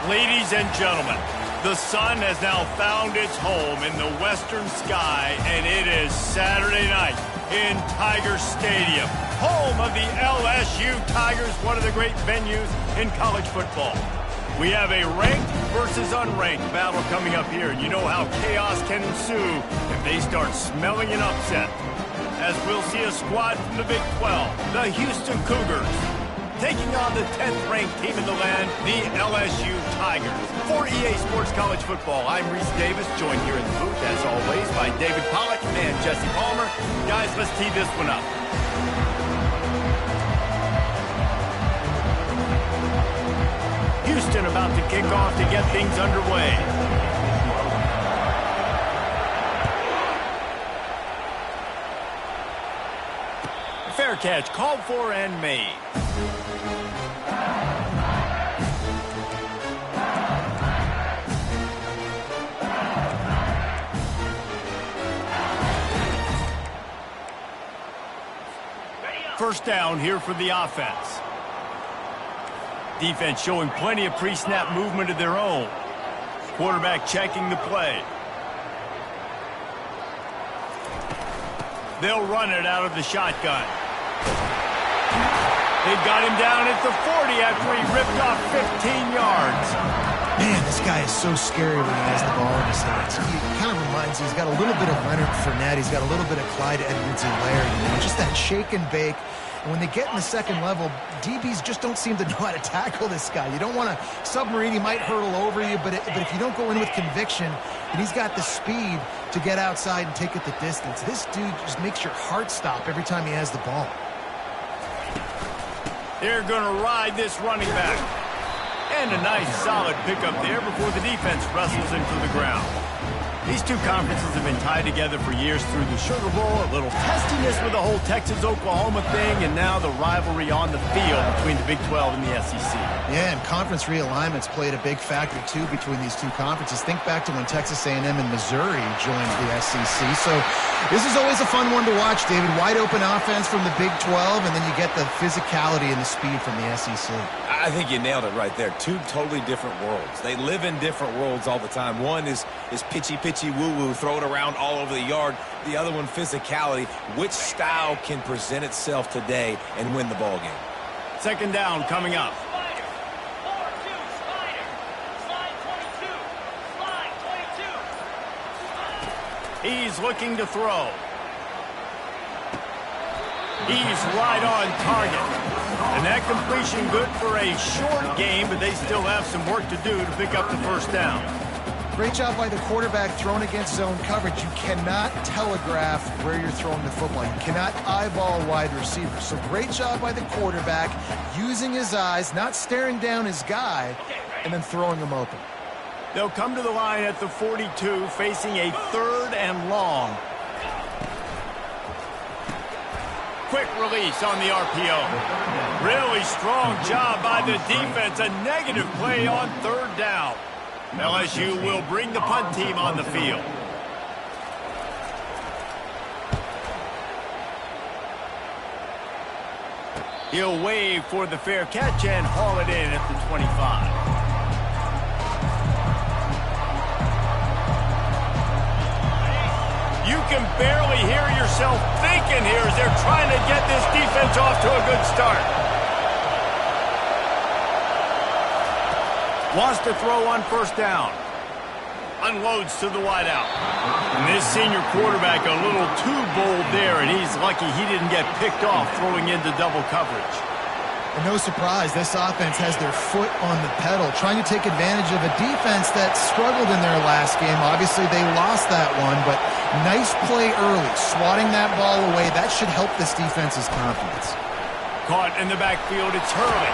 Ladies and gentlemen, the sun has now found its home in the western sky, and it is Saturday night in Tiger Stadium, home of the LSU Tigers, one of the great venues in college football. We have a ranked versus unranked battle coming up here, and you know how chaos can ensue if they start smelling an upset. As we'll see a squad from the Big 12, the Houston Cougars, taking on the 10th-ranked team in the land, the LSU Tigers. For EA Sports College Football, I'm Reese Davis, joined here in the booth, as always, by David Pollack and Jesse Palmer. Guys, let's tee this one up. Houston about to kick off to get things underway. Fair catch called for and made. First down here for the offense. Defense showing plenty of pre-snap movement of their own. Quarterback checking the play. They'll run it out of the shotgun. They've got him down at the 40 after he ripped off 15 yards. Man, this guy is so scary when he has the ball in his hands. He kind of reminds me, he's got a little bit of Leonard Fournette. He's got a little bit of Clyde Edwards-Helaire, you know, just that shake and bake. And when they get in the second level, DBs just don't seem to know how to tackle this guy. You don't want to submarine. He might hurtle over you, but if you don't go in with conviction, and he's got the speed to get outside and take it the distance, this dude just makes your heart stop every time he has the ball. They're going to ride this running back. And a nice, solid pickup there before the defense wrestles him to the ground. These two conferences have been tied together for years through the Sugar Bowl, a little testiness with the whole Texas-Oklahoma thing, and now the rivalry on the field between the Big 12 and the SEC. Yeah, and conference realignments played a big factor, too, between these two conferences. Think back to when Texas A&M and Missouri joined the SEC. So this is always a fun one to watch, David. Wide open offense from the Big 12, and then you get the physicality and the speed from the SEC. I think you nailed it right there. Two totally different worlds. They live in different worlds all the time. One is pitchy woo-woo, throw it around all over the yard. The other one, physicality. Which style can present itself today and win the ball game? Second down coming up. He's looking to throw. He's right on target. And that completion good for a short game, but they still have some work to do to pick up the first down. Great job by the quarterback thrown against zone coverage. You cannot telegraph where you're throwing the football. You cannot eyeball a wide receiver. So great job by the quarterback using his eyes, not staring down his guy, and then throwing him open. They'll come to the line at the 42, facing a third and long. Quick release on the RPO. Really strong job by the defense. A negative play on third down. LSU will bring the punt team on the field. He'll wave for the fair catch and haul it in at the 25. You can barely hear yourself thinking here as they're trying to get this defense off to a good start. Wants to throw on first down. Unloads to the wideout. And this senior quarterback a little too bold there, and he's lucky he didn't get picked off throwing into double coverage. And no surprise, this offense has their foot on the pedal, trying to take advantage of a defense that struggled in their last game. Obviously, they lost that one, but nice play early, swatting that ball away. That should help this defense's confidence. Caught in the backfield, it's Hurley.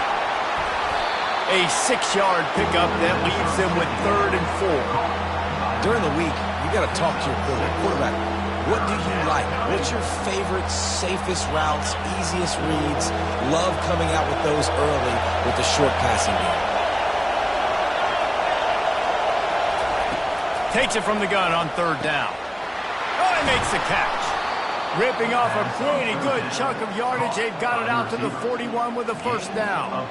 A 6-yard pickup that leaves them with 3rd and 4. During the week, you got to talk to your quarterback. What do you like? What's your favorite, safest routes, easiest reads? Love coming out with those early with the short passing game. Takes it from the gun on third down. Oh, he makes the catch. Ripping off a pretty good chunk of yardage. They've got it out to the 41 with a first down.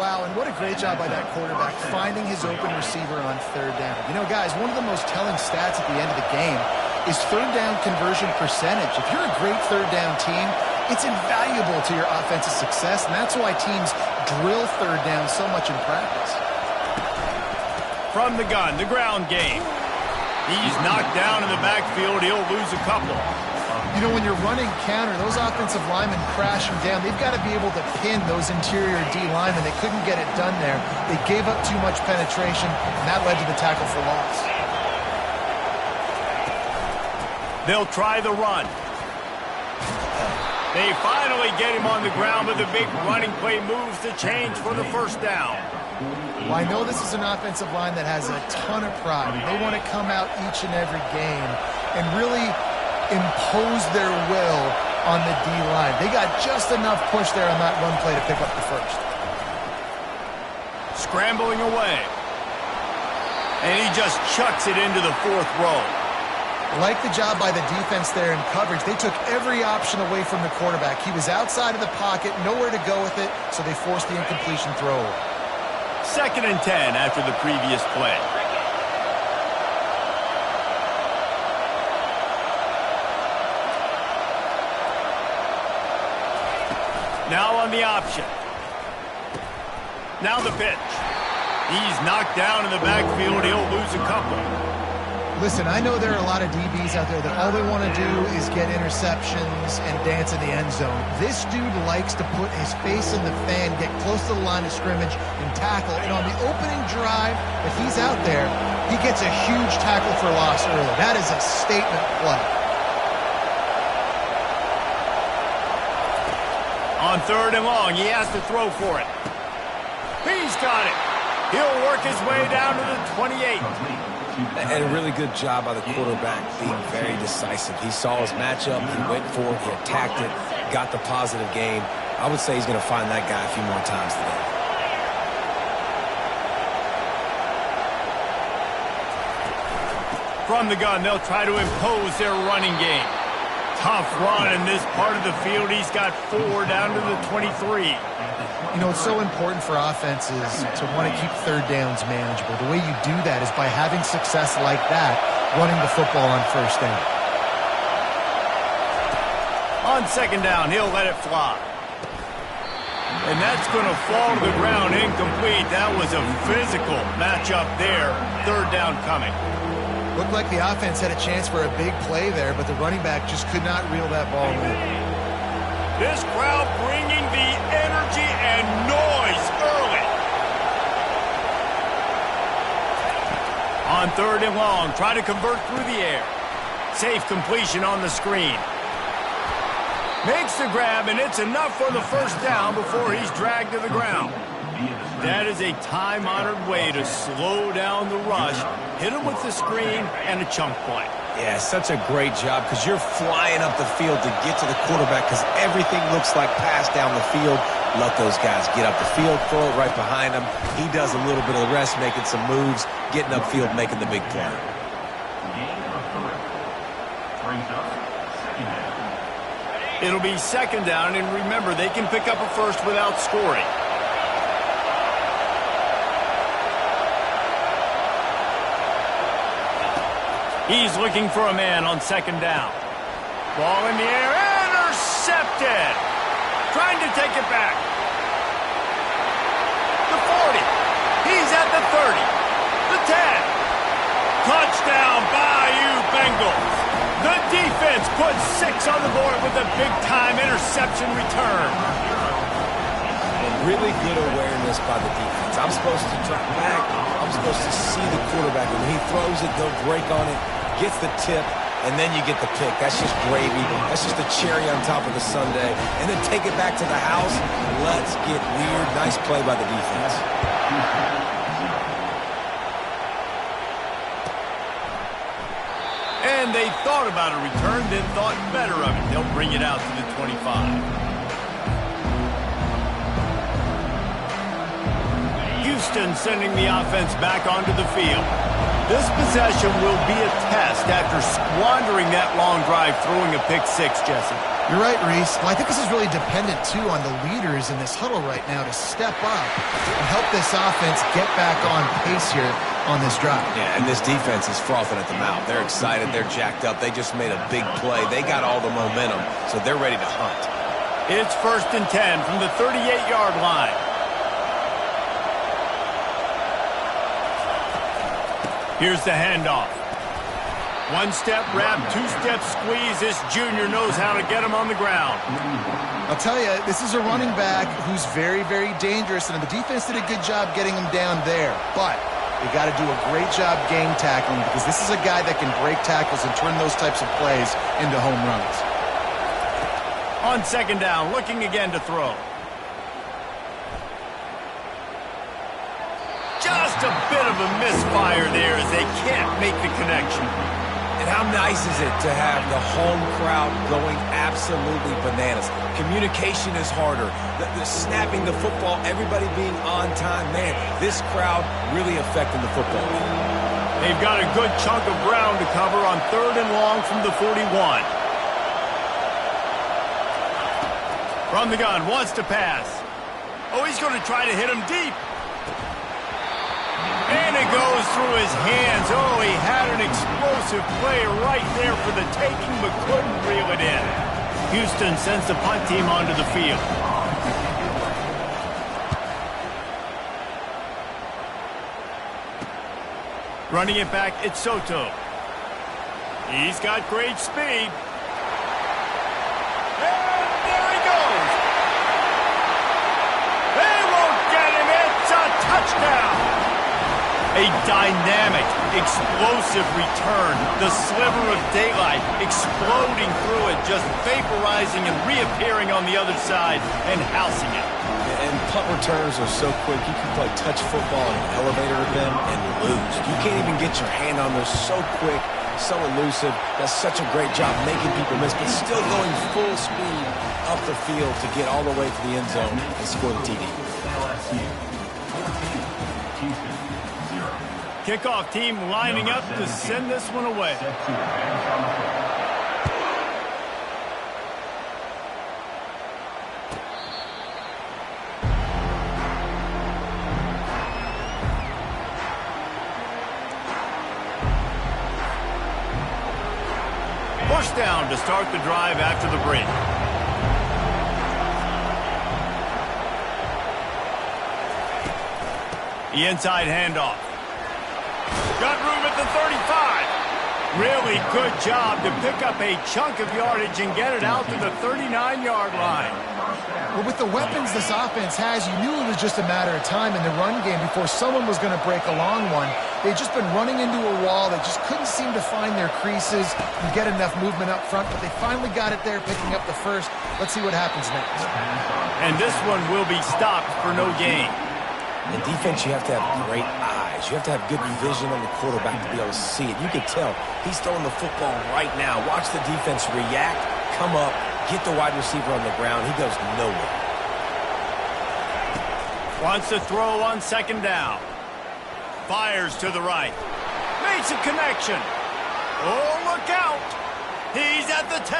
Wow, and what a great job by that quarterback, finding his open receiver on third down. You know, guys, one of the most telling stats at the end of the game is third down conversion percentage. If you're a great third down team, it's invaluable to your offensive success, and that's why teams drill third down so much in practice. From the gun, the ground game. He's knocked down in the backfield. He'll lose a couple. You know, when you're running counter, those offensive linemen crashing down, they've got to be able to pin those interior D linemen. They couldn't get it done there. They gave up too much penetration, and that led to the tackle for loss. They'll try the run. They finally get him on the ground, but the big running play moves the chains for the first down. Well, I know this is an offensive line that has a ton of pride. They want to come out each and every game and really impose their will on the D-line. They got just enough push there on that run play to pick up the first. Scrambling away. And he just chucks it into the fourth row. Like the job by the defense there in coverage. They took every option away from the quarterback. He was outside of the pocket, nowhere to go with it, so they forced the incompletion throw. 2nd and 10 after the previous play. Now on the option. Now the pitch. He's knocked down in the backfield. He'll lose a couple. Listen, I know there are a lot of DBs out there that all they want to do is get interceptions and dance in the end zone. This dude likes to put his face in the fan, get close to the line of scrimmage, and tackle. And on the opening drive, if he's out there, he gets a huge tackle for loss early. That is a statement play. On 3rd and long, he has to throw for it. He's got it. He'll work his way down to the 28. And a really good job by the quarterback being very decisive. He saw his matchup, he went for it, he attacked it, got the positive gain. I would say he's going to find that guy a few more times today. From the gun, they'll try to impose their running game. Tough run in this part of the field. He's got 4 down to the 23. You know, it's so important for offenses to want to keep third downs manageable. The way you do that is by having success like that, running the football on first down. On 2nd down, he'll let it fly. And that's going to fall to the ground incomplete. That was a physical matchup there. 3rd down coming. Looked like the offense had a chance for a big play there, but the running back just could not reel that ball in. This crowd bringing the energy and noise early. On 3rd and long, try to convert through the air. Safe completion on the screen. Makes the grab, and it's enough for the first down before he's dragged to the ground. That is a time-honored way to slow down the rush, hit him with the screen, and a chunk play. Yeah, such a great job because you're flying up the field to get to the quarterback because everything looks like pass down the field. Let those guys get up the field, throw it right behind him. He does a little bit of the rest, making some moves, getting upfield, making the big play. It'll be 2nd down, and remember, they can pick up a first without scoring. He's looking for a man on 2nd down. Ball in the air, intercepted. Trying to take it back. The 40. He's at the 30. The 10. Touchdown, Bayou Bengals. The defense puts 6 on the board with a big-time interception return. Really good awareness by the defense. I'm supposed to drop back. I'm supposed to see the quarterback. When he throws it, go break on it, gets the tip, and then you get the pick. That's just gravy. That's just a cherry on top of the sundae. And then take it back to the house. Let's get weird. Nice play by the defense. And they thought about a return, then thought better of it. They'll bring it out to the 25. Houston sending the offense back onto the field. This possession will be a test after squandering that long drive, throwing a pick 6, Jesse. You're right, Reese. Well, I think this is really dependent, too, on the leaders in this huddle right now to step up and help this offense get back on pace here on this drive. Yeah, and this defense is frothing at the mouth. They're excited. They're jacked up. They just made a big play. They got all the momentum, so they're ready to hunt. It's 1st and 10 from the 38-yard line. Here's the handoff. One-step wrap, two-step squeeze. This junior knows how to get him on the ground. I'll tell you, this is a running back who's very, very dangerous, and the defense did a good job getting him down there. But they got to do a great job game tackling because this is a guy that can break tackles and turn those types of plays into home runs. On 2nd down, looking again to throw. Just a bit of a misfire there as they can't make the connection. And how nice is it to have the home crowd going absolutely bananas? Communication is harder. The snapping the football, everybody being on time. Man, this crowd really affecting the football. They've got a good chunk of ground to cover on 3rd and long from the 41. From the gun, wants to pass. Oh, he's going to try to hit him deep. And it goes through his hands. Oh, he had an explosive play right there for the taking, but couldn't reel it in. Houston sends the punt team onto the field. Running it back, it's Soto. He's got great speed. And there he goes. They won't get him. It's a touchdown. A dynamic, explosive return. The sliver of daylight exploding through it, just vaporizing and reappearing on the other side and housing it. And punt returns are so quick. You can play touch football in an elevator with them and lose. You can't even get your hand on them. So quick, so elusive. Does such a great job making people miss, but still going full speed up the field to get all the way to the end zone and score the TD. Kickoff team lining up to send this one away. First down to start the drive after the break. The inside handoff. Got room at the 35. Really good job to pick up a chunk of yardage and get it out to the 39-yard line. Well, with the weapons this offense has, you knew it was just a matter of time in the run game before someone was going to break a long one. They'd just been running into a wall. They just couldn't seem to find their creases and get enough movement up front, but they finally got it there, picking up the first. Let's see what happens next. And this one will be stopped for no gain. In defense, you have to have great eyes. You have to have good vision on the quarterback to be able to see it. You can tell he's throwing the football right now. Watch the defense react, come up, get the wide receiver on the ground. He goes nowhere. Wants to throw on 2nd down. Fires to the right. Makes a connection. Oh, look out. He's at the 10.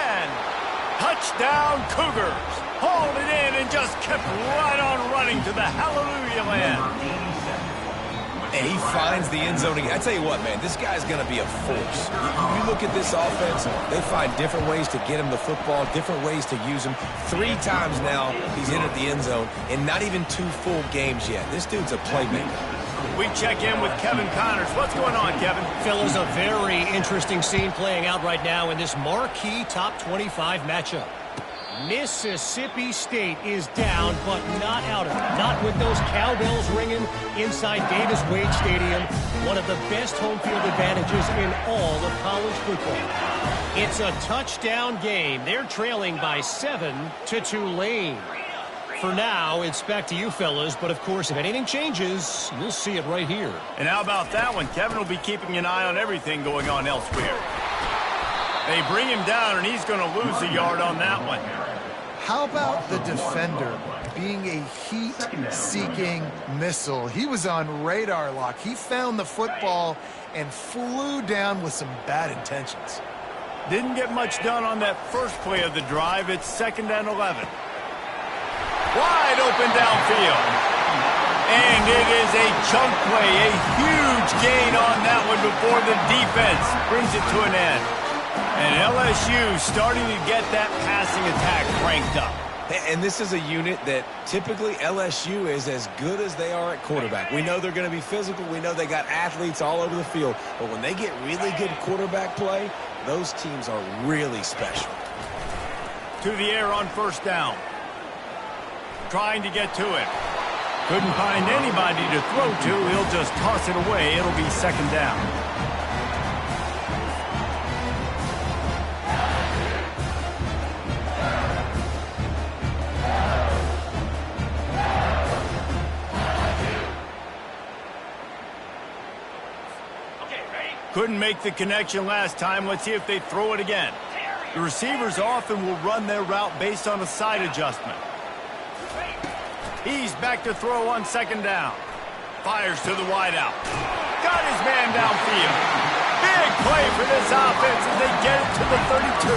Touchdown, Cougars. Hauled it in and just kept right on running to the hallelujah land. And he finds the end zone. I tell you what, man, this guy's going to be a force. You look at this offense, they find different ways to get him the football, different ways to use him. 3 times now he's entered the end zone, and not even 2 full games yet. This dude's a playmaker. We check in with Kevin Connors. What's going on, Kevin? Fellas, a very interesting scene playing out right now in this marquee top 25 matchup. Mississippi State is down, but not out of it. Not with those cowbells ringing inside Davis-Wade Stadium, one of the best home field advantages in all of college football. It's a touchdown game. They're trailing by 7 to Tulane. For now, it's back to you fellas, but of course, if anything changes, you'll see it right here. And how about that one? Kevin will be keeping an eye on everything going on elsewhere. They bring him down, and he's going to lose a yard on that one. How about the defender being a heat-seeking missile? He was on radar lock. He found the football and flew down with some bad intentions. Didn't get much done on that first play of the drive. It's 2nd and 11. Wide open downfield. And it is a chunk play, a huge gain on that one before the defense brings it to an end. And LSU starting to get that passing attack cranked up. And this is a unit that typically LSU is as good as they are at quarterback. We know they're going to be physical. We know they got athletes all over the field. But when they get really good quarterback play, those teams are really special. To the air on 1st down. Trying to get to it. Couldn't find anybody to throw to. He'll just toss it away. It'll be 2nd down. Couldn't make the connection last time. Let's see if they throw it again. The receivers often will run their route based on a side adjustment. He's back to throw on 2nd down. Fires to the wideout. Got his man downfield. Big play for this offense as they get it to the 32.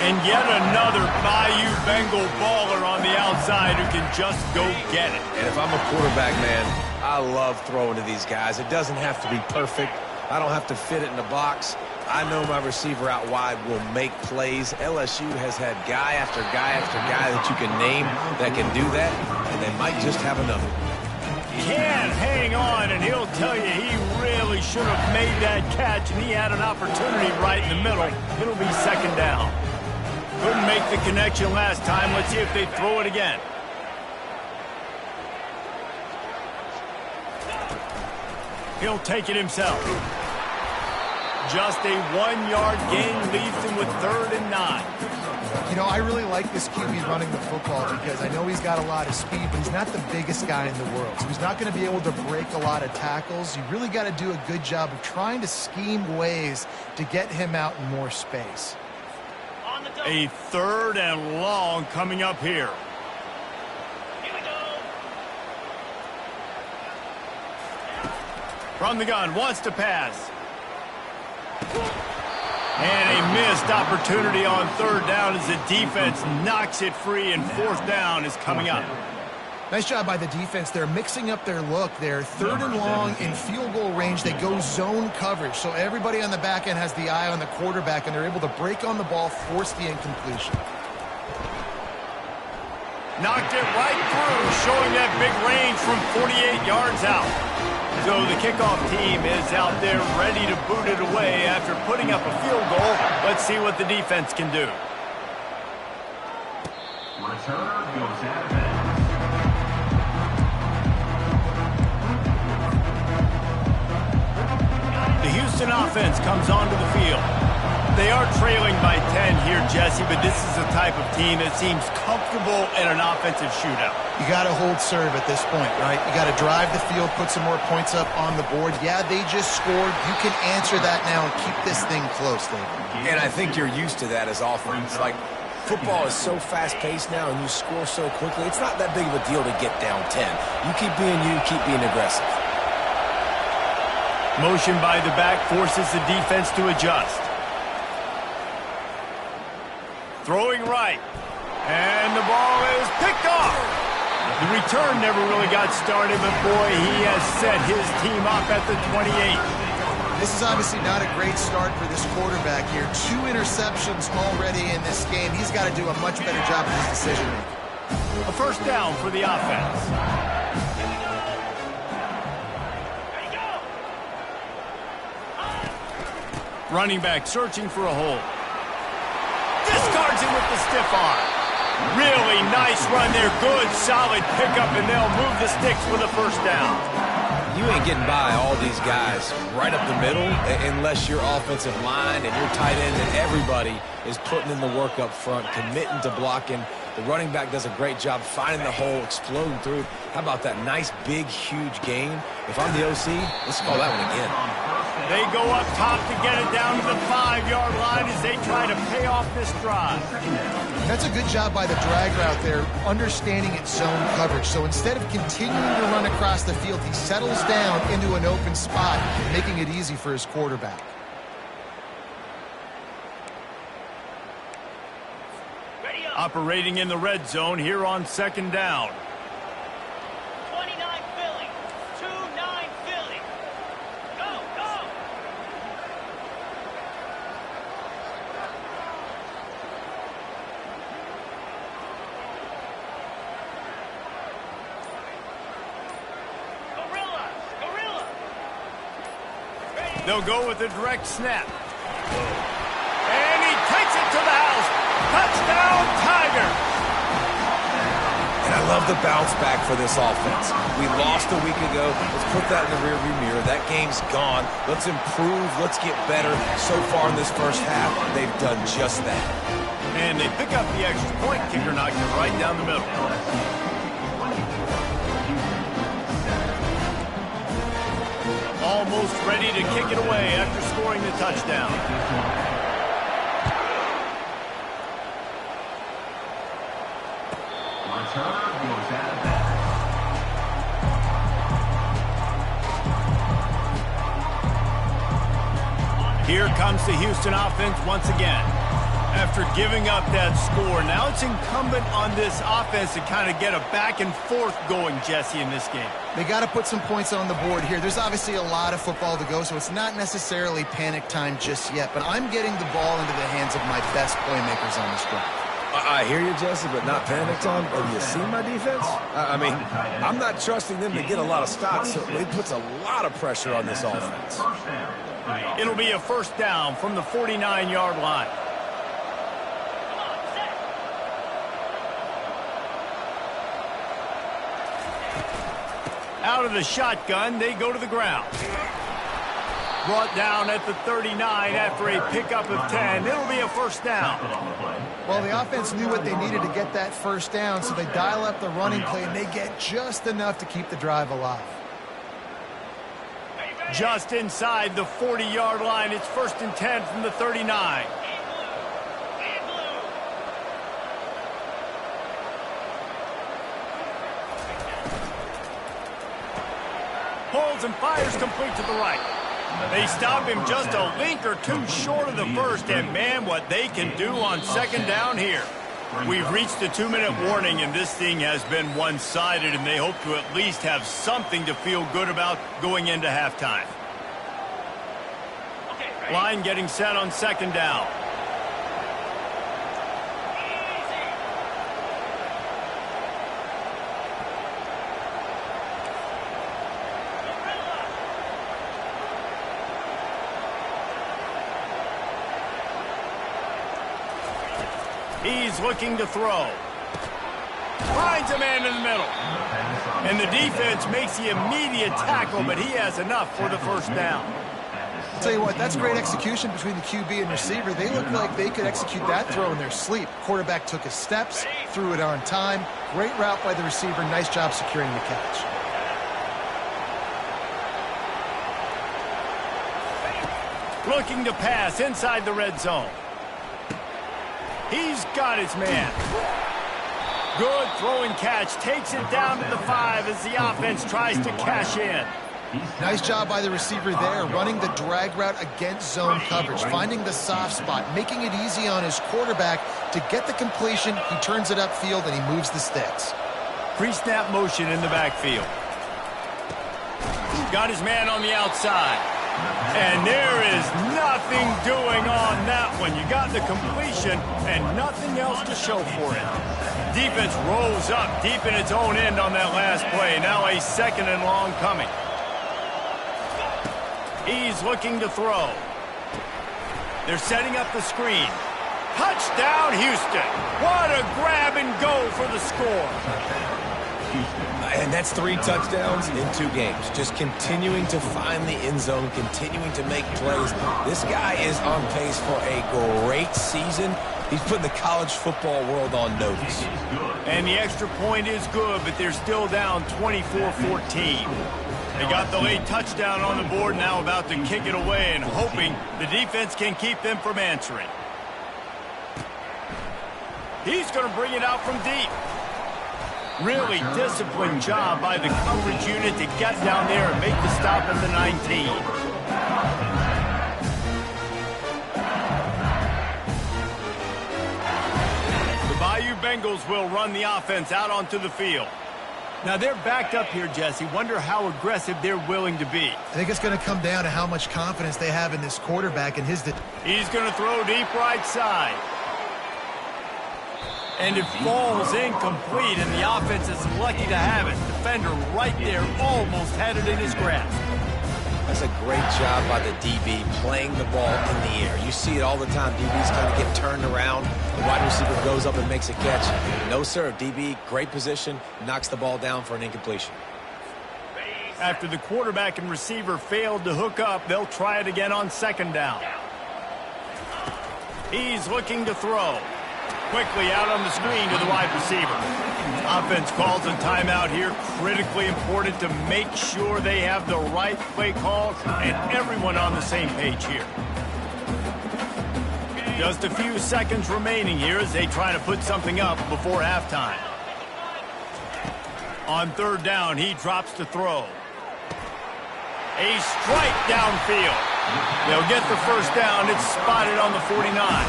And yet another Bayou Bengal baller on the outside who can just go get it. And if I'm a quarterback, man, I love throwing to these guys. It doesn't have to be perfect. I don't have to fit it in the box. I know my receiver out wide will make plays. LSU has had guy after guy after guy that you can name that can do that, and they might just have another. Can't hang on, and he'll tell you he really should have made that catch, and he had an opportunity right in the middle. It'll be 2nd down. Couldn't make the connection last time. Let's see if they throw it again. He'll take it himself. Just a 1-yard gain leaves him with 3rd and 9. You know, I really like this QB running the football because I know he's got a lot of speed, but he's not the biggest guy in the world. So he's not going to be able to break a lot of tackles. You really got to do a good job of trying to scheme ways to get him out in more space. A 3rd and long coming up here. From the gun, wants to pass. And a missed opportunity on 3rd down as the defense knocks it free, and 4th down is coming up. Nice job by the defense. They're mixing up their look. They're 3rd and long in field goal range. They go zone coverage. So everybody on the back end has the eye on the quarterback, and they're able to break on the ball, force the incompletion. Knocked it right through, showing that big range from 48 yards out. So the kickoff team is out there ready to boot it away after putting up a field goal. Let's see what the defense can do. Returner goes out of bounds. The Houston offense comes onto the field. They are trailing by 10 here, Jesse, but this is the type of team that seems comfortable in an offensive shootout. You got to hold serve at this point, right? You got to drive the field, put some more points up on the board. Yeah, they just scored. You can answer that now and keep this thing close, David. And I think you're used to that as offense. Like, football is so fast-paced now and you score so quickly, it's not that big of a deal to get down 10. You keep being aggressive. Motion by the back forces the defense to adjust. Throwing right. And the ball is picked off. The return never really got started, but boy, he has set his team up at the 28. This is obviously not a great start for this quarterback here. 2 interceptions already in this game. He's got to do a much better job of his decision-making. A 1st down for the offense. Running back searching for a hole. Discards it with the stiff arm. Really nice run there. Good, solid pickup, and they'll move the sticks with a 1st down. You ain't getting by all these guys right up the middle unless your offensive line and your tight end and everybody is putting in the work up front, committing to blocking. The running back does a great job finding the hole, exploding through. How about that nice, big, huge gain? If I'm the OC, let's call that one again. They go up top to get it down to the 5-yard line as they try to pay off this drive. That's a good job by the drag route there, understanding its zone coverage. So instead of continuing to run across the field, he settles down into an open spot, making it easy for his quarterback. Operating in the red zone here on second down. 29 Philly. 2-9 Philly. Go, go. Gorilla. Gorilla. They'll go with a direct snap. And he takes it to the house. Touchdown, Tiger. And I love the bounce back for this offense. We lost a week ago. Let's put that in the rearview mirror. That game's gone. Let's improve. Let's get better. So far in this first half, they've done just that. And they pick up the extra point. Kicker knocks it right down the middle. Almost ready to kick it away after scoring the touchdown. Return goes out of bounds. Here comes the Houston offense once again. After giving up that score, now it's incumbent on this offense to kind of get a back and forth going, Jesse, in this game. They got to put some points on the board here. There's obviously a lot of football to go, so it's not necessarily panic time just yet, but I'm getting the ball into the hands of my best playmakers on this drive. I hear you, Jesse, but not panic time. Have you seen my defense? I mean, I'm not trusting them to get a lot of stops, so it puts a lot of pressure on this offense. It'll be a first down from the 49-yard line. Out of the shotgun, they go to the ground. Brought down at the 39 after a pickup of 10. It'll be a first down. Well, the offense knew what they needed to get that first down, so they dial up the running play, and they get just enough to keep the drive alive. Just inside the 40-yard line, it's first and 10 from the 39. Pulls and fires complete to the right. They stop him just a link or two short of the first, and man, what they can do on second down here. We've reached the 2-minute warning, and this thing has been one-sided, and they hope to at least have something to feel good about going into halftime. Line getting set on second down. He's looking to throw. Finds a man in the middle. And the defense makes the immediate tackle, but he has enough for the first down. I'll tell you what, that's great execution between the QB and receiver. They look like they could execute that throw in their sleep. Quarterback took his steps, threw it on time. Great route by the receiver. Nice job securing the catch. Looking to pass inside the red zone. He's got his man. Good throwing catch. Takes it down to the 5 as the offense tries to cash in. Nice job by the receiver there, running the drag route against zone coverage, finding the soft spot, making it easy on his quarterback to get the completion. He turns it upfield, and he moves the sticks. Pre-snap motion in the backfield. Got his man on the outside. And there is nothing doing on that one. You got the completion and nothing else to show for it. Defense rolls up deep in its own end on that last play. Now a second and long coming. He's looking to throw. They're setting up the screen. Touchdown, Houston. What a grab and go for the score. And that's 3 touchdowns in 2 games. Just continuing to find the end zone, continuing to make plays. This guy is on pace for a great season. He's putting the college football world on notice. And the extra point is good, but they're still down 24-14. They got the late touchdown on the board, now about to kick it away and hoping the defense can keep them from answering. He's going to bring it out from deep. Really disciplined job by the coverage unit to get down there and make the stop at the 19. The Bayou Bengals will run the offense out onto the field. Now they're backed up here, Jesse. Wonder how aggressive they're willing to be. I think it's going to come down to how much confidence they have in this quarterback and his... He's going to throw deep right side. And it falls incomplete, and the offense is lucky to have it. Defender right there almost had it in his grasp. That's a great job by the DB playing the ball in the air. You see it all the time. DBs kind of get turned around. The wide receiver goes up and makes a catch. No, sir. DB, great position, knocks the ball down for an incompletion. After the quarterback and receiver failed to hook up, they'll try it again on second down. He's looking to throw. Quickly out on the screen to the wide receiver. Offense calls a timeout here. Critically important to make sure they have the right play calls and everyone on the same page here. Just a few seconds remaining here as they try to put something up before halftime. On third down, he drops to throw. A strike downfield. They'll get the first down. It's spotted on the 49.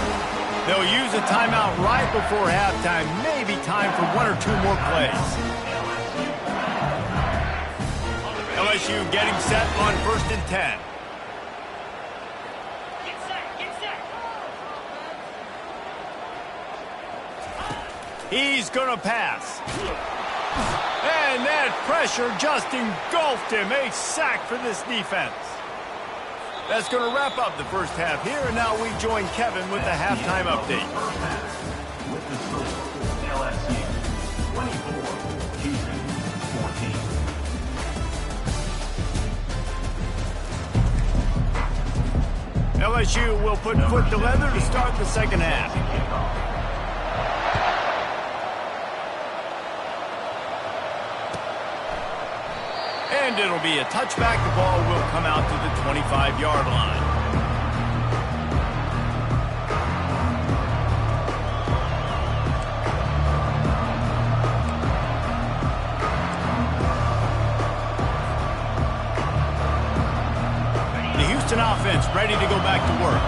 They'll use a timeout right before halftime. Maybe time for one or two more plays. LSU getting set on 1st and 10. Get set, get set. He's going to pass. And that pressure just engulfed him. A sack for this defense. That's going to wrap up the first half here, and now we join Kevin with the halftime update. With the score, LSU 24, Houston 14. LSU will put foot to leather to start the second half. And it'll be a touchback. The ball will come out to the 25-yard line. The Houston offense ready to go back to work.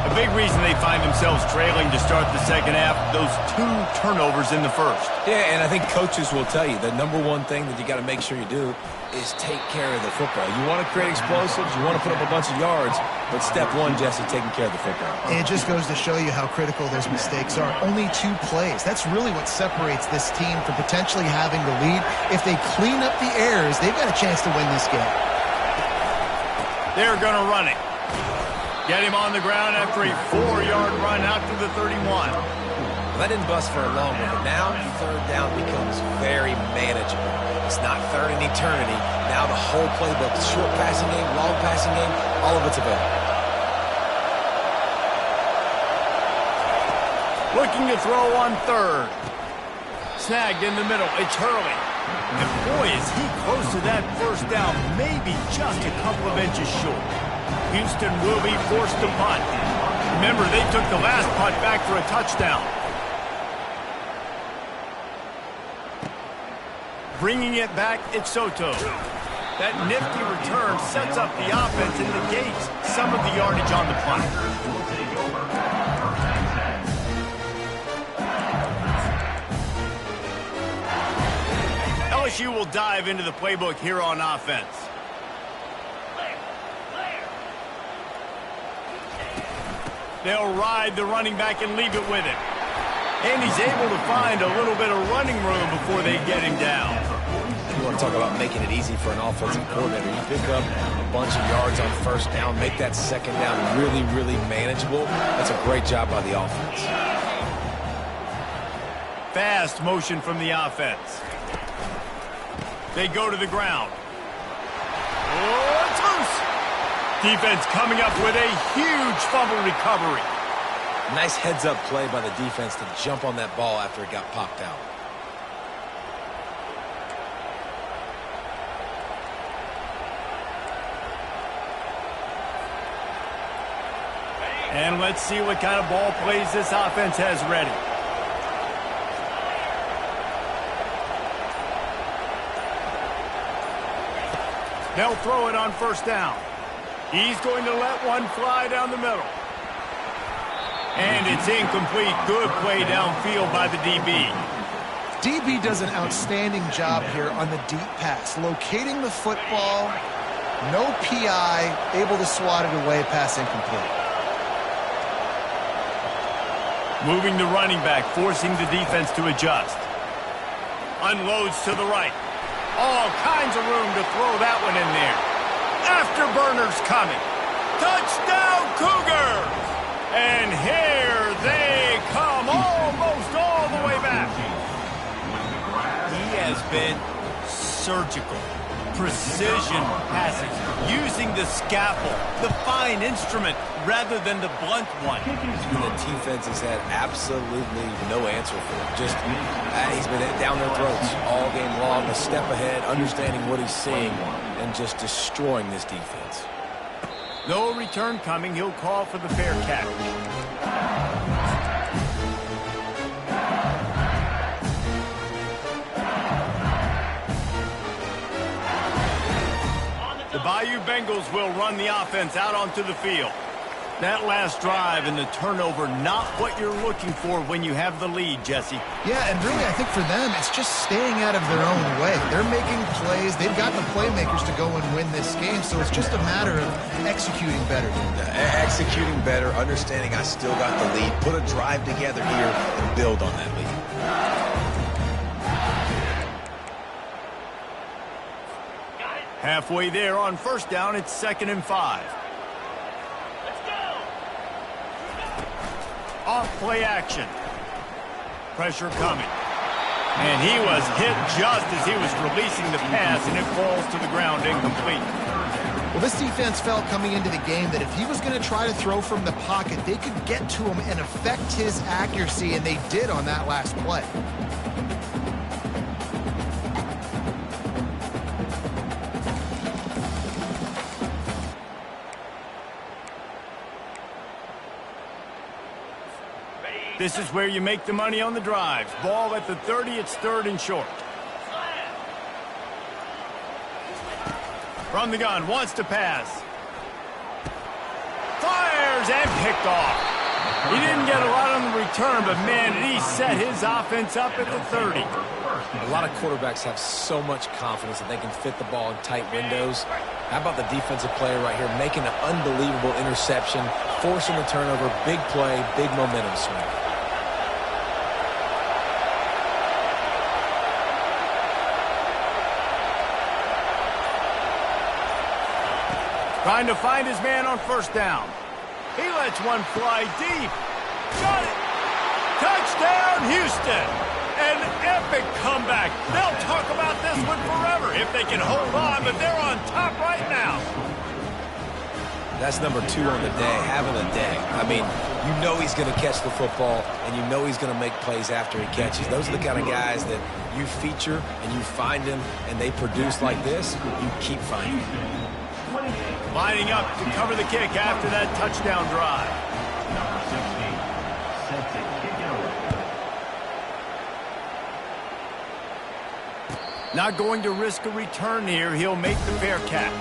A big reason they find themselves trailing to start the second half, those 2 turnovers in the first. Yeah, and I think coaches will tell you the number one thing that you got to make sure you do is take care of the football. You want to create explosives, you want to put up a bunch of yards, but step one, Jesse, taking care of the football. And it just goes to show you how critical those mistakes are. Only 2 plays. That's really what separates this team from potentially having the lead. If they clean up the errors, they've got a chance to win this game. They're going to run it. Get him on the ground after a 4-yard run out to the 31. Well, that didn't bust for a long one, but now third down becomes very manageable. It's not third in eternity. Now the whole playbook, short passing game, long passing game, all of it's available. Looking to throw on third. Snagged in the middle. It's Hurley. And boy, is he close to that first down. Maybe just a couple of inches short. Houston will be forced to punt. Remember, they took the last punt back for a touchdown. Bringing it back, it's Soto. That nifty return sets up the offense and negates some of the yardage on the punt. LSU will dive into the playbook here on offense. They'll ride the running back and leave it with him. And he's able to find a little bit of running room before they get him down. You want to talk about making it easy for an offensive coordinator. You pick up a bunch of yards on first down, make that second down really, really manageable. That's a great job by the offense. Fast motion from the offense. They go to the ground. Oh, it's loose. Defense coming up with a huge fumble recovery. Nice heads-up play by the defense to jump on that ball after it got popped out. And let's see what kind of ball plays this offense has ready. They'll throw it on first down. He's going to let one fly down the middle. And it's incomplete. Good play downfield by the DB. DB does an outstanding job here on the deep pass, locating the football, no PI, able to swat it away, pass incomplete. Moving the running back, forcing the defense to adjust. Unloads to the right. All kinds of room to throw that one in there. Afterburners coming. Touchdown Cougars! And here they come, almost all the way back. He has been surgical. Precision passing, using the scalpel, the fine instrument, rather than the blunt one. The defense has had absolutely no answer for him. Just, he's been down their throats all game long, a step ahead, understanding what he's seeing, and just destroying this defense. No return coming. He'll call for the fair catch. The Bayou Bengals will run the offense out onto the field. That last drive and the turnover, not what you're looking for when you have the lead, Jesse. Yeah, and really, I think for them, it's just staying out of their own way. They're making plays. They've got the playmakers to go and win this game, so it's just a matter of executing better. Executing better, understanding I still got the lead, put a drive together here and build on that lead. Halfway there on first down, it's 2nd and 5. Off play action. Pressure coming. And he was hit just as he was releasing the pass, and it falls to the ground incomplete. Well, this defense felt coming into the game that if he was going to try to throw from the pocket, they could get to him and affect his accuracy, and they did on that last play. This is where you make the money on the drives. Ball at the 30, it's 3rd and short. From the gun, wants to pass. Fires and picked off. He didn't get a lot on the return, but man, did he set his offense up at the 30. A lot of quarterbacks have so much confidence that they can fit the ball in tight windows. How about the defensive player right here making an unbelievable interception, forcing the turnover, big play, big momentum swing. Trying to find his man on first down. He lets one fly deep. Got it! Touchdown, Houston! An epic comeback. They'll talk about this one forever if they can hold on, but they're on top right now. That's number 2 on the day, having a day. I mean, you know he's going to catch the football, and you know he's going to make plays after he catches. Those are the kind of guys that you feature and you find them, and they produce like this, you keep finding them. Lining up to cover the kick after that touchdown drive. Number 16, set to kick it away. Not going to risk a return here. He'll make the fair catch.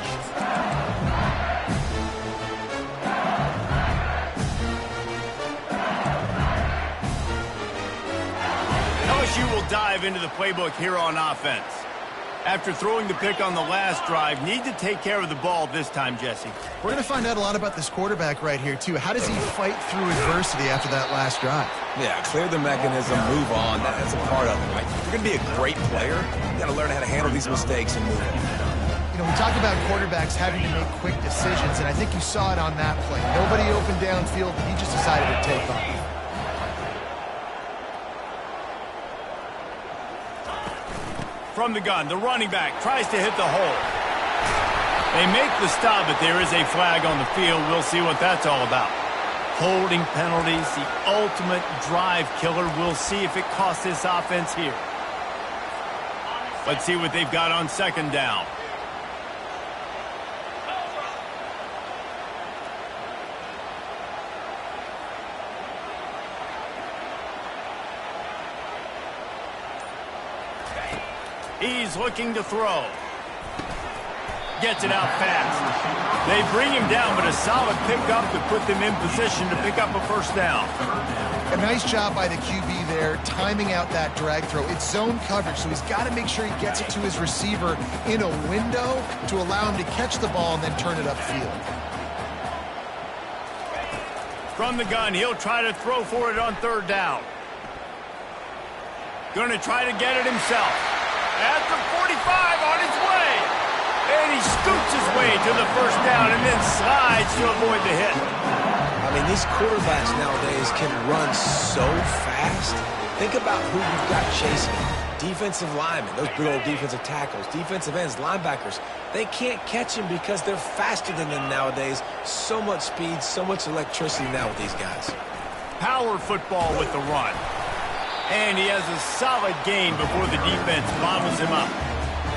LSU will dive into the playbook here on offense. After throwing the pick on the last drive, need to take care of the ball this time, Jesse. We're going to find out a lot about this quarterback right here, too. How does he fight through adversity after that last drive? Yeah, clear the mechanism, move on. That's a part of it, right? If you're going to be a great player, you got to learn how to handle these mistakes and move on. You know, we talk about quarterbacks having to make quick decisions, and I think you saw it on that play. Nobody open downfield, but he just decided to take off. From the gun, the running back tries to hit the hole. They make the stop, but there is a flag on the field. We'll see what that's all about. Holding penalties, the ultimate drive killer. We'll see if it costs this offense here. Let's see what they've got on 2nd down. He's looking to throw. Gets it out fast. They bring him down, but a solid pickup to put them in position to pick up a first down. A nice job by the QB there, timing out that drag throw. It's zone coverage, so he's got to make sure he gets it to his receiver in a window to allow him to catch the ball and then turn it upfield. From the gun, he'll try to throw for it on third down. Going to try to get it himself. At the 45 on his way. And he scoots his way to the first down and then slides to avoid the hit. I mean, these quarterbacks nowadays can run so fast. Think about who you've got chasing. Defensive linemen, those big old defensive tackles, defensive ends, linebackers. They can't catch him because they're faster than them nowadays. So much speed, so much electricity now with these guys. Power football with the run. And he has a solid gain before the defense bobbles him up.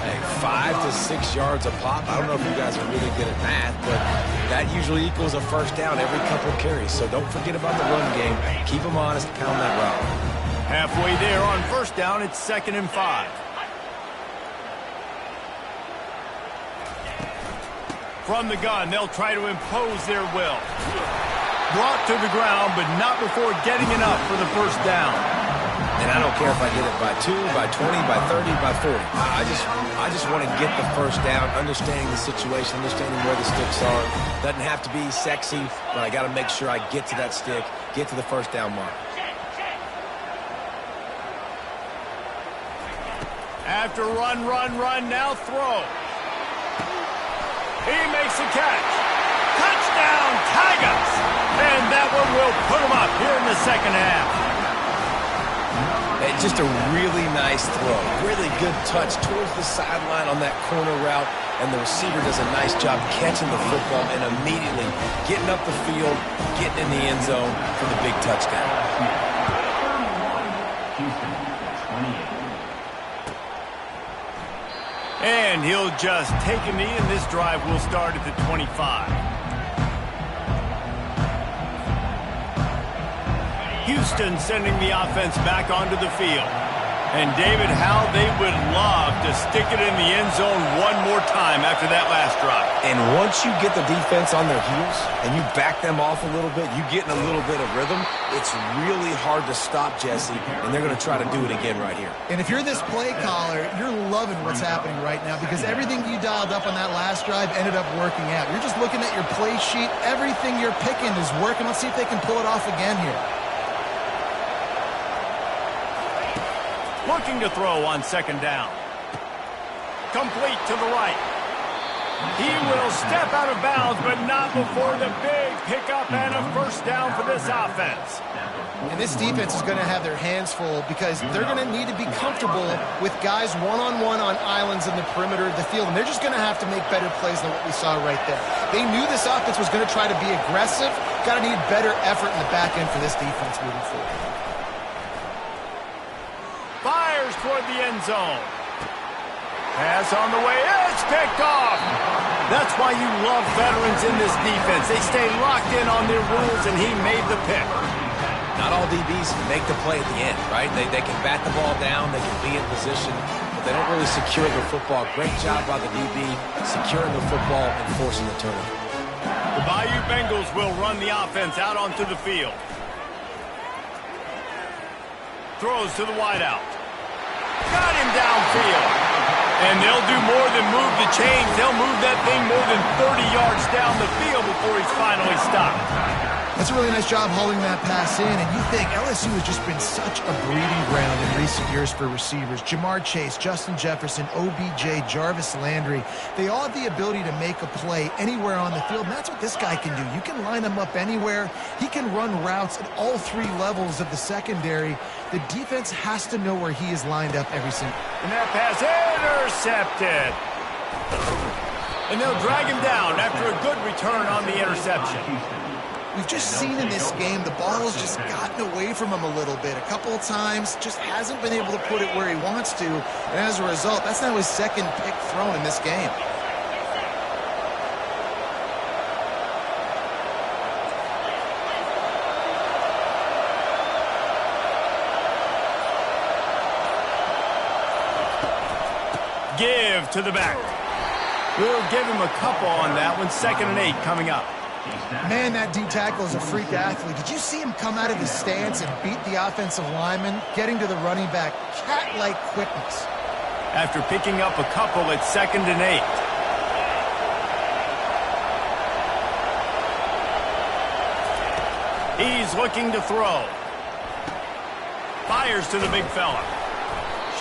Hey, 5 to 6 yards a pop. I don't know if you guys are really good at math, but that usually equals a first down every couple of carries. So don't forget about the run game. Keep them honest, pound that route. Halfway there on first down, it's 2nd and 5. From the gun, they'll try to impose their will. Brought to the ground, but not before getting enough for the first down. And I don't care if I get it by 2, by 20, by 30, by 40. I just want to get the first down, understanding the situation, understanding where the sticks are. Doesn't have to be sexy, but I got to make sure I get to that stick, get to the first down mark. After run, now throw. He makes a catch. Touchdown, Tigers! And that one will put him up here in the second half. Just a really nice throw. Really good touch towards the sideline on that corner route. And the receiver does a nice job catching the football and immediately getting up the field, getting in the end zone for the big touchdown. And he'll just take a knee, and this drive will start at the 25. Houston sending the offense back onto the field. And David, how they would love to stick it in the end zone one more time after that last drive. And once you get the defense on their heels and you back them off a little bit, you get in a little bit of rhythm, it's really hard to stop, Jesse, and they're going to try to do it again right here. And if you're this play caller, you're loving what's happening right now because everything you dialed up on that last drive ended up working out. You're just looking at your play sheet. Everything you're picking is working. Let's see if they can pull it off again here. Looking to throw on second down. Complete to the right. He will step out of bounds, but not before the big pickup and a first down for this offense. And this defense is going to have their hands full because they're going to need to be comfortable with guys one-on-one on islands in the perimeter of the field, and they're just going to have to make better plays than what we saw right there. They knew this offense was going to try to be aggressive. Got to need better effort in the back end for this defense moving forward. Fires toward the end zone. Pass on the way. It's picked off. That's why you love veterans in this defense. They stay locked in on their rules, and he made the pick. Not all DBs make the play at the end, right? They can bat the ball down, they can be in position, but they don't really secure the football. Great job by the DB securing the football and forcing the turnover. The Bayou Bengals will run the offense out onto the field. Throws to the wideout. Got him downfield. And they'll do more than move the chains. They'll move that thing more than 30 yards down the field before he's finally stopped. That's a really nice job hauling that pass in, and you think LSU has just been such a breeding ground in recent years for receivers. Jamar Chase, Justin Jefferson, OBJ, Jarvis Landry, they all have the ability to make a play anywhere on the field, and that's what this guy can do. You can line him up anywhere. He can run routes at all three levels of the secondary. The defense has to know where he is lined up every single. And that pass intercepted. And they'll drag him down after a good return on the interception. We've just seen in this game the ball's just gotten away from him a little bit. A couple of times, just hasn't been able to put it where he wants to. And as a result, that's now his second pick thrown in this game. Give to the back. We'll give him a couple on that one. 2nd and 8 coming up. Man, that D-tackle is a freak athlete. Did you see him come out of his stance and beat the offensive lineman, getting to the running back? Cat-like quickness. After picking up a couple at 2nd and 8. He's looking to throw. Fires to the big fella.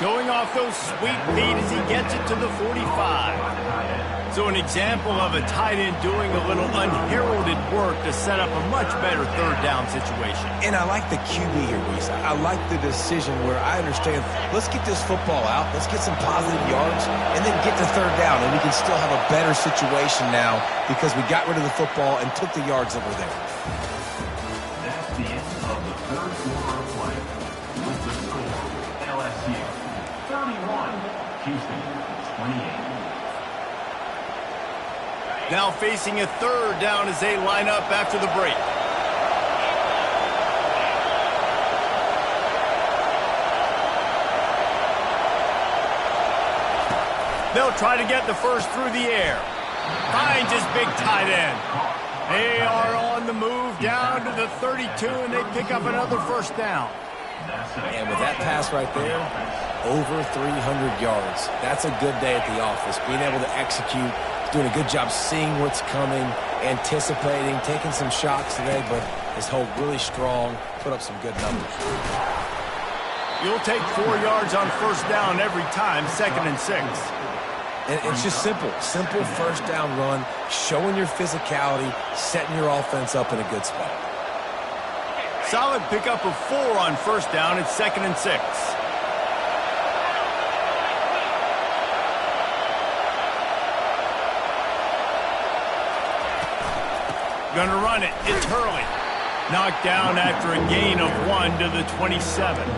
Showing off those sweet feet as he gets it to the 45. So an example of a tight end doing a little unheralded work to set up a much better 3rd down situation. And I like the QB here, Reese. I like the decision where I understand, let's get this football out, let's get some positive yards, and then get to 3rd down, and we can still have a better situation now because we got rid of the football and took the yards that were there. That's the end of the 3rd quarter of play. With the score, LSU 31, Houston 28. Now facing a 3rd down as they line up after the break. They'll try to get the first through the air. Finds his big tight end. They are on the move down to the 32, and they pick up another 1st down. And with that pass right there, over 300 yards. That's a good day at the office. Being able to execute, doing a good job seeing what's coming, anticipating, taking some shots today, but his hold really strong, put up some good numbers. You'll take 4 yards on 1st down every time, 2nd and 6. And it's just simple 1st down run, showing your physicality, setting your offense up in a good spot. Solid pickup of 4 on 1st down. It's 2nd and 6. Gonna run it. It's Hurley. Knocked down after a gain of 1 to the 27.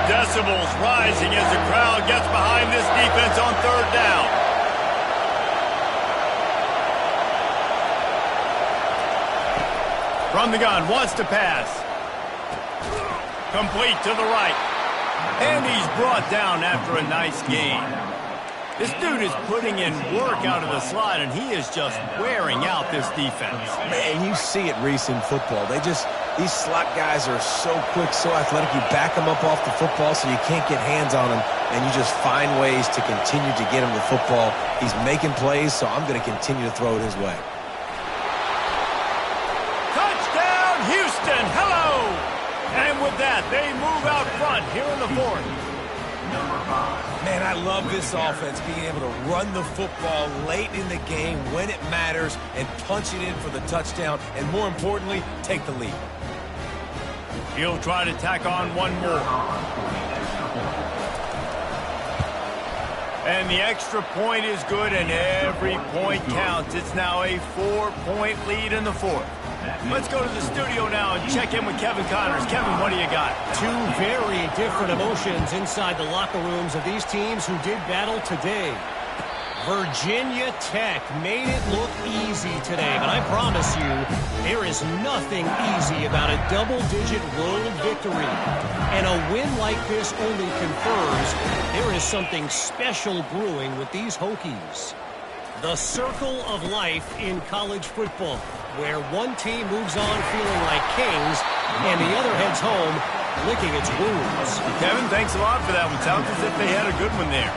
Decibels rising as the crowd gets behind this defense on 3rd down. From the gun, wants to pass. Complete to the right. And he's brought down after a nice gain. This dude is putting in work out of the slot, and he is just wearing out this defense. Man, you see it, Reese, in football. These slot guys are so quick, so athletic. You back them up off the football so you can't get hands on them, and you just find ways to continue to get him the football. He's making plays, so I'm going to continue to throw it his way. Touchdown, Houston! Hello! And with that, they move out front here in the 4th. Man, I love this offense, being able to run the football late in the game when it matters and punch it in for the touchdown, and more importantly, take the lead. He'll try to tack on one more. And the extra point is good, and every point counts. It's now a 4-point lead in the 4th. Let's go to the studio now and check in with Kevin Connors. Kevin, what do you got? 2 very different emotions inside the locker rooms of these teams who did battle today. Virginia Tech made it look easy today, but I promise you, there is nothing easy about a double-digit road victory. And a win like this only confirms there is something special brewing with these Hokies. The circle of life in college football, where one team moves on feeling like kings and the other heads home licking its wounds. Kevin, thanks a lot for that one. Sounds as if they had a good one there.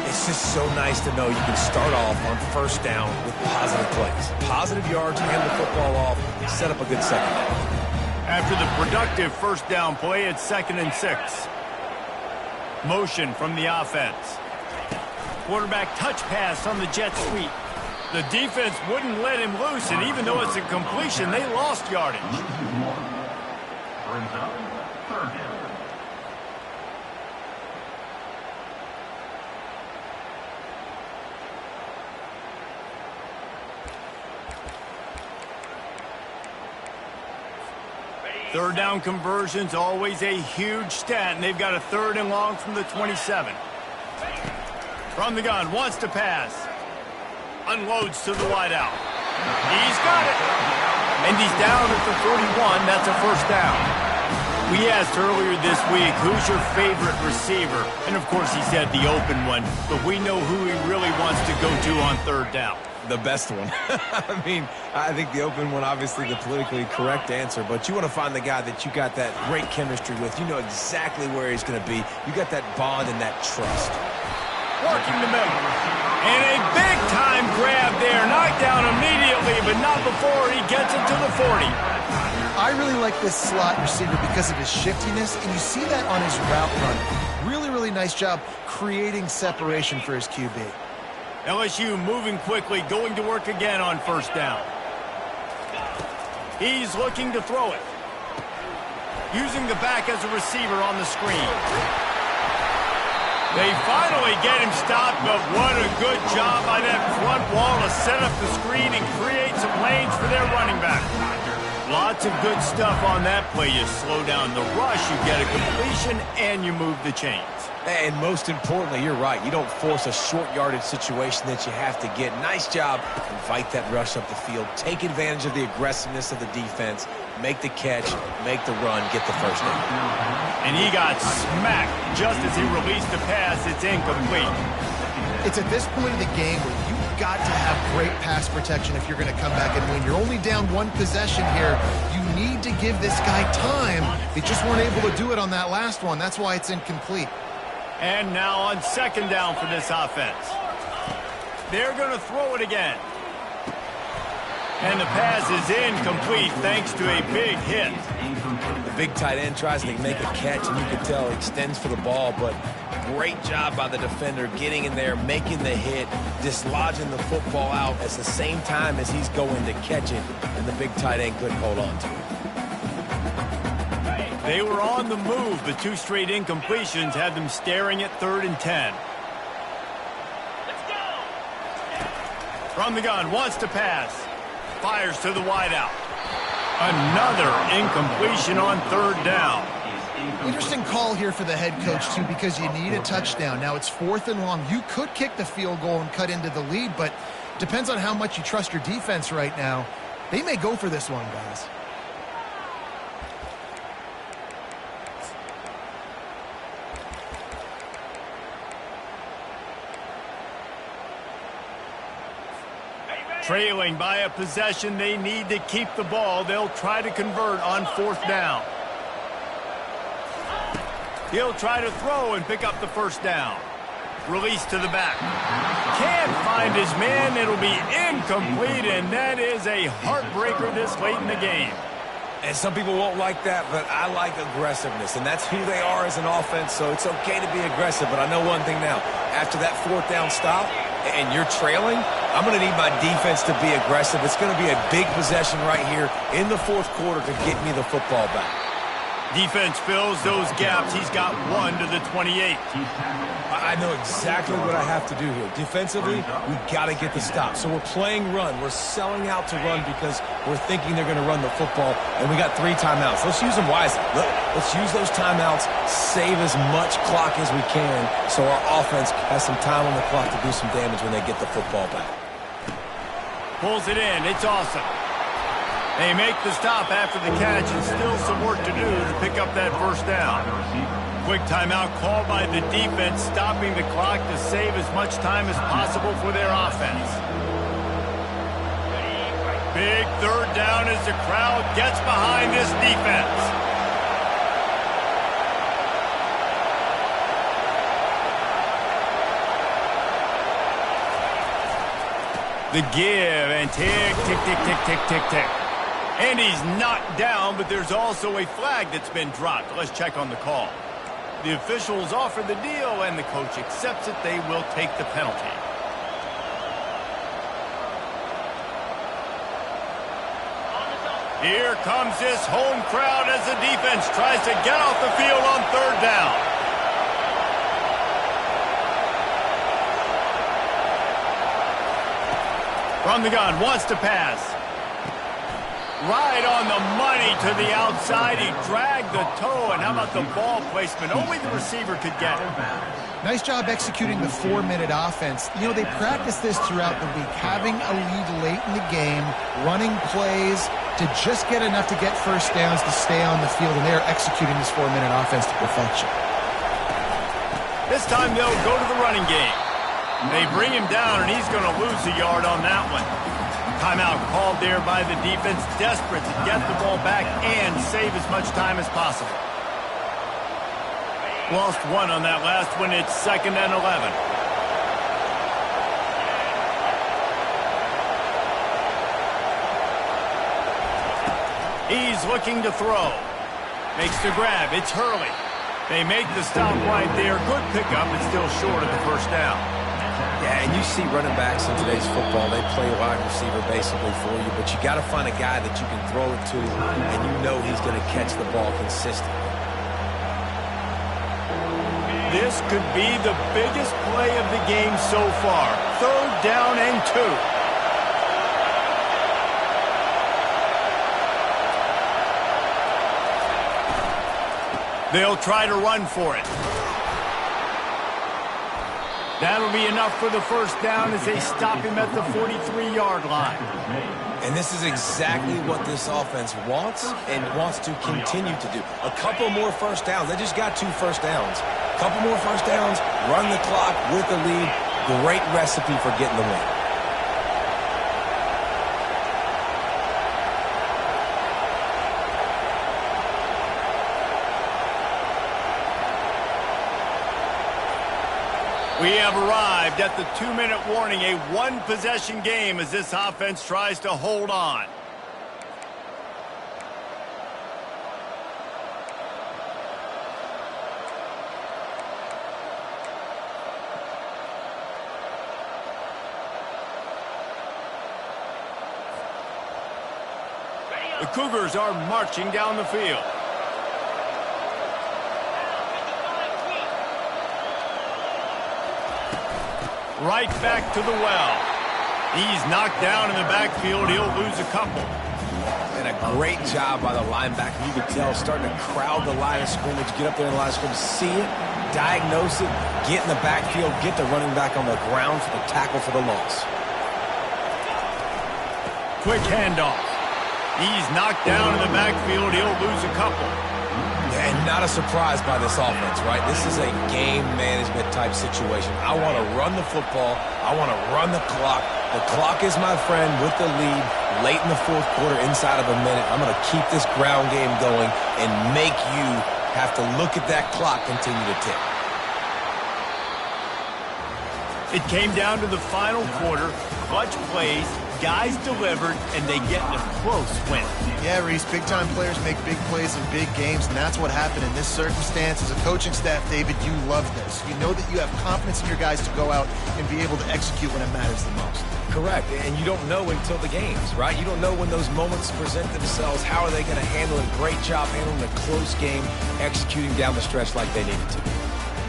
It's just so nice to know you can start off on 1st down with positive plays. Positive yards, hand the football off, set up a good 2nd down. After the productive 1st down play, it's 2nd and 6. Motion from the offense. Quarterback touch pass on the jet sweep. The defense wouldn't let him loose, and even though it's a completion, they lost yardage. Brings up 3rd down. Third down conversion's always a huge stat, and they've got a 3rd and long from the 27. From the gun, wants to pass. Unloads to the wideout. He's got it. And he's down at the 41. That's a 1st down. We asked earlier this week, who's your favorite receiver? And, of course, he said the open one, but we know who he really wants to go to on third down. The best one. I mean, I think the open one, obviously the politically correct answer, but you want to find the guy that you got that great chemistry with. You know exactly where he's going to be. You got that bond and that trust. Working the middle. And a big-time grab there. Knocked down immediately, but not before he gets it to the 40. I really like this slot receiver because of his shiftiness, and you see that on his route running. Really, really nice job creating separation for his QB. LSU moving quickly, going to work again on first down. He's looking to throw it. Using the back as a receiver on the screen. They finally get him stopped, but what a good job by that front wall to set up the screen and create some lanes for their running back. Lots of good stuff on that play. You slow down the rush, you get a completion, and you move the chains. And most importantly, you're right. You don't force a short yardage situation that you have to get. Nice job. Invite that rush up the field. Take advantage of the aggressiveness of the defense. Make the catch. Make the run. Get the first down. And he got smacked just as he released the pass. It's incomplete. It's at this point of the game where you've got to have great pass protection if you're going to come back and win. You're only down one possession here. You need to give this guy time. They just weren't able to do it on that last one. That's why it's incomplete. And now on second down for this offense. They're going to throw it again. And the pass is incomplete thanks to a big hit. The big tight end tries to make a catch, and you can tell he extends for the ball, but great job by the defender getting in there, making the hit, dislodging the football out at the same time as he's going to catch it, and the big tight end couldn't hold on to it. They were on the move, but two straight incompletions had them staring at 3rd and 10. Let's go. From the gun, wants to pass. Fires to the wideout. Another incompletion on 3rd down. Interesting call here for the head coach, too, because you need a touchdown. Now it's 4th and long. You could kick the field goal and cut into the lead, but depends on how much you trust your defense right now. They may go for this one, guys. Trailing by a possession, they need to keep the ball. They'll try to convert on 4th down. He'll try to throw and pick up the first down. Release to the back. Can't find his man. It'll be incomplete, and that is a heartbreaker this late in the game. And some people won't like that, but I like aggressiveness, and that's who they are as an offense, so it's okay to be aggressive. But I know one thing now. After that 4th down stop and you're trailing, I'm going to need my defense to be aggressive. It's going to be a big possession right here in the 4th quarter to get me the football back. Defense fills those gaps. He's got 1 to the 28. I know exactly what I have to do here. Defensively, we've got to get the stop. So we're playing run. We're selling out to run because we're thinking they're going to run the football, and we got 3 timeouts. Let's use them wisely. Let's use those timeouts, save as much clock as we can so our offense has some time on the clock to do some damage when they get the football back. Pulls it in. It's awesome. They make the stop after the catch, and still some work to do to pick up that first down. Quick timeout called by the defense, stopping the clock to save as much time as possible for their offense. Big 3rd down as the crowd gets behind this defense. The give and tick, tick, tick, tick, tick, tick, tick. And he's knocked down, but there's also a flag that's been dropped. Let's check on the call. The officials offer the deal, and the coach accepts it. They will take the penalty. Here comes this home crowd as the defense tries to get off the field on 3rd down. From the gun, wants to pass. Right on the money to the outside. He dragged the toe, and how about the ball placement? Only the receiver could get it. Nice job executing the 4-minute offense. You know, they practice this throughout the week, having a lead late in the game, running plays to just get enough to get first downs to stay on the field, and they are executing this 4-minute offense to perfection. This time they'll go to the running game. They bring him down, and he's going to lose a yard on that one. Timeout called there by the defense, desperate to get the ball back and save as much time as possible. Lost one on that last one. It's 2nd and 11. He's looking to throw. Makes the grab. It's Hurley. They make the stop right there. Good pickup. It's still short of the first down. Yeah, and you see running backs in today's football, they play wide receiver basically for you, but you got to find a guy that you can throw it to, and you know he's going to catch the ball consistently. This could be the biggest play of the game so far. 3rd down and 2. They'll try to run for it. That'll be enough for the first down as they stop him at the 43-yard line. And this is exactly what this offense wants and wants to continue to do. A couple more first downs. They just got 2 first downs. A couple more first downs, run the clock with the lead. Great recipe for getting the win. We have arrived at the 2-minute warning, a 1-possession game as this offense tries to hold on. The Cougars are marching down the field. Right back to the well. He's knocked down in the backfield. He'll lose a couple. And a great job by the linebacker. You could tell starting to crowd the line of scrimmage, get up there in the line of scrimmage, see it, diagnose it, get in the backfield, get the running back on the ground for the tackle for the loss. Quick handoff. He's knocked down in the backfield. He'll lose a couple. And not a surprise by this offense, right? This is a game management type situation. I want to run the football. I want to run the clock. The clock is my friend with the lead late in the 4th quarter, inside of a minute. I'm going to keep this ground game going and make you have to look at that clock continue to tick. It came down to the final quarter. Clutch plays, guys delivered, and they get a close win. Yeah, Reese, big-time players make big plays in big games, and that's what happened in this circumstance. As a coaching staff, David, you love this. You know that you have confidence in your guys to go out and be able to execute when it matters the most. Correct, and you don't know until the games, right? You don't know when those moments present themselves. How are they going to handle it? Great job handling a close game, executing down the stretch like they needed to.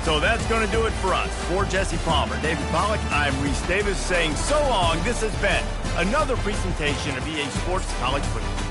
So that's going to do it for us. For Jesse Palmer, David Pollack, I'm Reese Davis saying so long. This has been another presentation of EA Sports College Football.